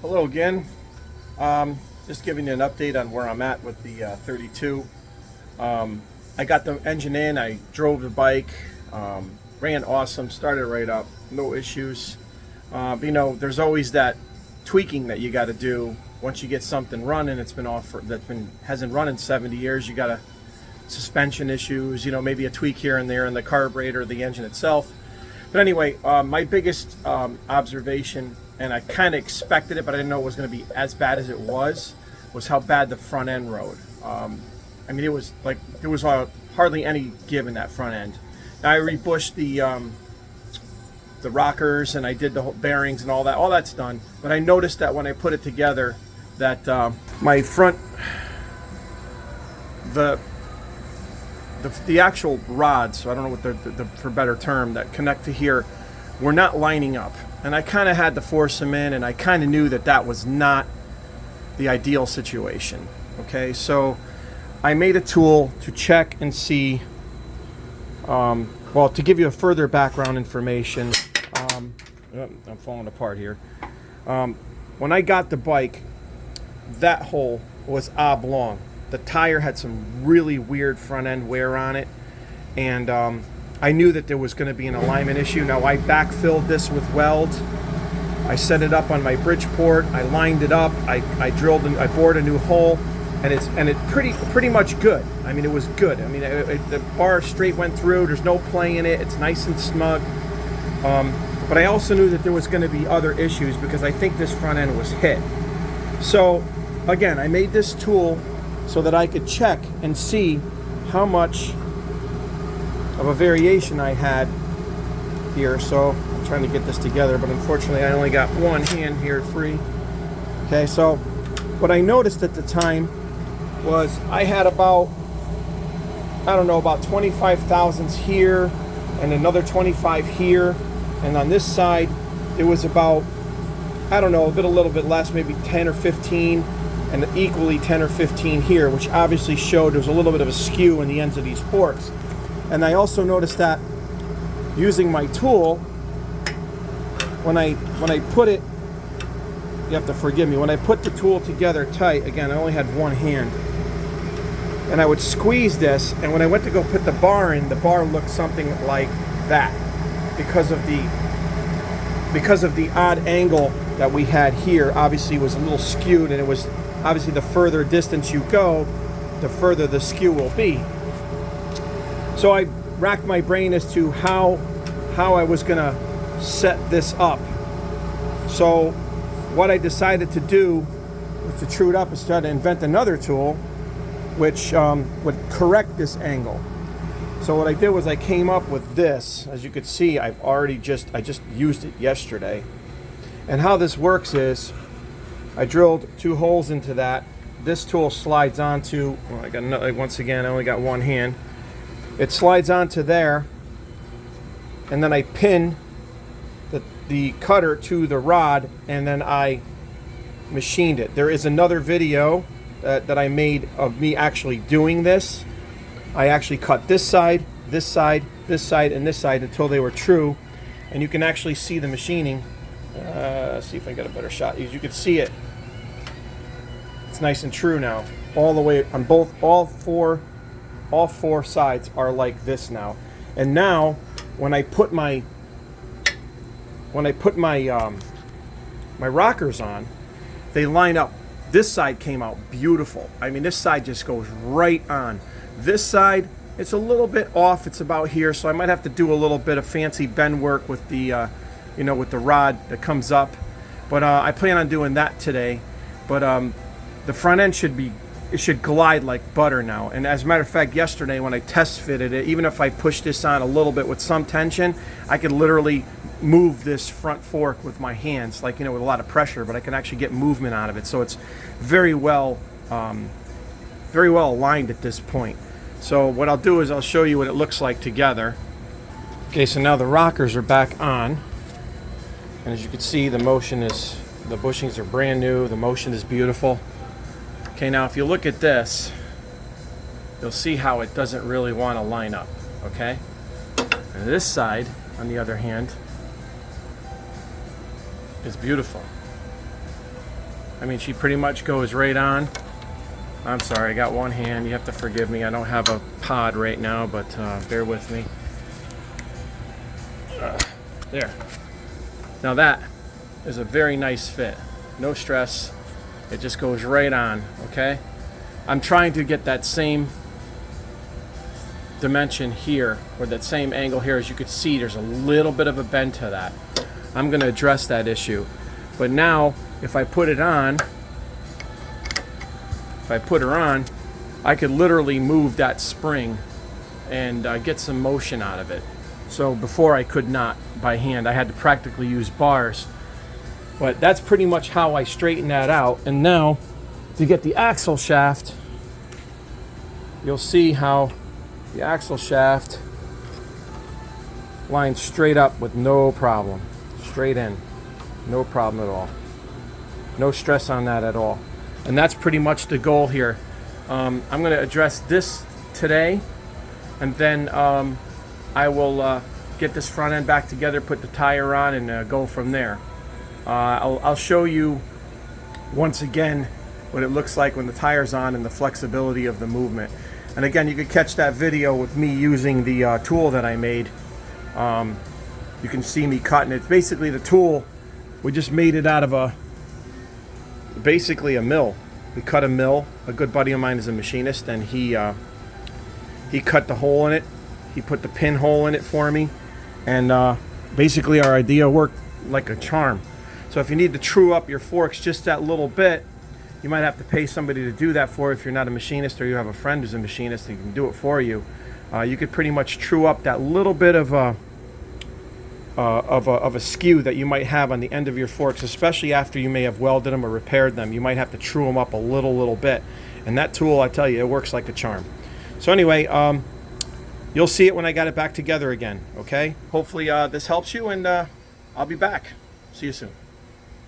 Hello again. Just giving you an update on where I'm at with the 32. I got the engine in, I drove the bike, ran awesome, started right up, no issues. There's always that tweaking that you got to do once you get something running. It's been off for, hasn't run in 70 years. You got suspension issues, maybe a tweak here and there in the carburetor, the engine itself. But anyway, my biggest observation, and I kind of expected it, but I didn't know it was going to be as bad as it was how bad the front end rode. It was like there was hardly any give in that front end. Now, I rebushed the rockers and I did the whole bearings and all that. All that's done. But I noticed that when I put it together, that my front, the actual rods, so I don't know what the for better term, that connect to here, were not lining up. And I kind of had to force them in, and I kind of knew that was not the ideal situation. Okay, so I made a tool to check and see, to give you a further background information. I'm falling apart here. When I got the bike, that hole was oblong. The tire had some really weird front end wear on it, and I knew that there was going to be an alignment issue. Now, I backfilled this with weld. I set it up on my Bridgeport. I lined it up. I drilled and I bored a new hole, and it's pretty much good. I mean, it was good. I mean, the bar straight went through. There's no play in it. It's nice and snug. But I also knew that there was going to be other issues because I think this front end was hit. So again, I made this tool so that I could check and see how much of a variation I had here. So I'm trying to get this together, but unfortunately I only got one hand here free. Okay, so what I noticed at the time was I had about 25 thousandths here and another 25 here, and on this side it was about a little bit less, maybe 10 or 15, and equally 10 or 15 here, which obviously showed there was a little bit of a skew in the ends of these forks. And I also noticed that using my tool, when I put it, you have to forgive me, when I put the tool together tight, again, I only had one hand, and I would squeeze this, and when I went to go put the bar in, the bar looked something like that because of the odd angle that we had here. Obviously it was a little skewed, and it was obviously the further distance you go, the further the skew will be. So I racked my brain as to how I was gonna set this up. So what I decided to do was to true it up and try to invent another tool which would correct this angle. So what I did was I came up with this. As you could see, I just used it yesterday. And how this works is I drilled 2 holes into that. This tool slides onto, I got another, once again, I only got one hand. It slides onto there, and then I pin the cutter to the rod, and then I machined it. There is another video that I made of me actually doing this. I actually cut this side, this side, this side, and this side until they were true, and you can actually see the machining. See if I get a better shot. As you can see it, it's nice and true now, all the way on all four sides are like this now. And now, when I put my my rockers on, they line up. This side came out beautiful. I mean, this side just goes right on. This side, it's a little bit off. It's about here, so I might have to do a little bit of fancy bend work with the with the rod that comes up. But I plan on doing that today. But the front end should glide like butter now. And as a matter of fact, yesterday when I test fitted it, even if I push this on a little bit with some tension, I could literally move this front fork with my hands, like with a lot of pressure, but I can actually get movement out of it. So it's very well aligned at this point. So what I'll do is I'll show you what it looks like together. Okay, so now the rockers are back on, and as you can see, the bushings are brand new. The motion is beautiful. Okay, now if you look at this, you'll see how it doesn't really want to line up. Okay, and this side, on the other hand, is beautiful. I mean, she pretty much goes right on. I'm sorry, I got one hand. You have to forgive me. I don't have a pod right now, but bear with me. There. Now that is a very nice fit. No stress. It just goes right on, okay? I'm trying to get that same dimension here, or that same angle here. As you can see, there's a little bit of a bend to that. I'm going to address that issue. But now, if I put it on, if I put her on, I could literally move that spring and get some motion out of it. So before I could not by hand. I had to practically use bars. But that's pretty much how I straighten that out. And now, to get the axle shaft, you'll see how the axle shaft lines straight up with no problem. Straight in. No problem at all. No stress on that at all. And that's pretty much the goal here. I'm going to address this today, and then I will get this front end back together, put the tire on, and go from there. I'll show you once again what it looks like when the tire's on and the flexibility of the movement. And again, you could catch that video with me using the tool that I made. You can see me cutting it. It's basically the tool. We just made it out of basically a mill. We cut a mill. A good buddy of mine is a machinist, and he cut the hole in it. He put the pinhole in it for me, and basically our idea worked like a charm. So if you need to true up your forks just that little bit, you might have to pay somebody to do that for you if you're not a machinist, or you have a friend who's a machinist and can do it for you. You could pretty much true up that little bit of a skew that you might have on the end of your forks, especially after you may have welded them or repaired them. You might have to true them up a little bit. And that tool, I tell you, it works like a charm. So anyway, you'll see it when I got it back together again, okay? Hopefully this helps you, and I'll be back. See you soon.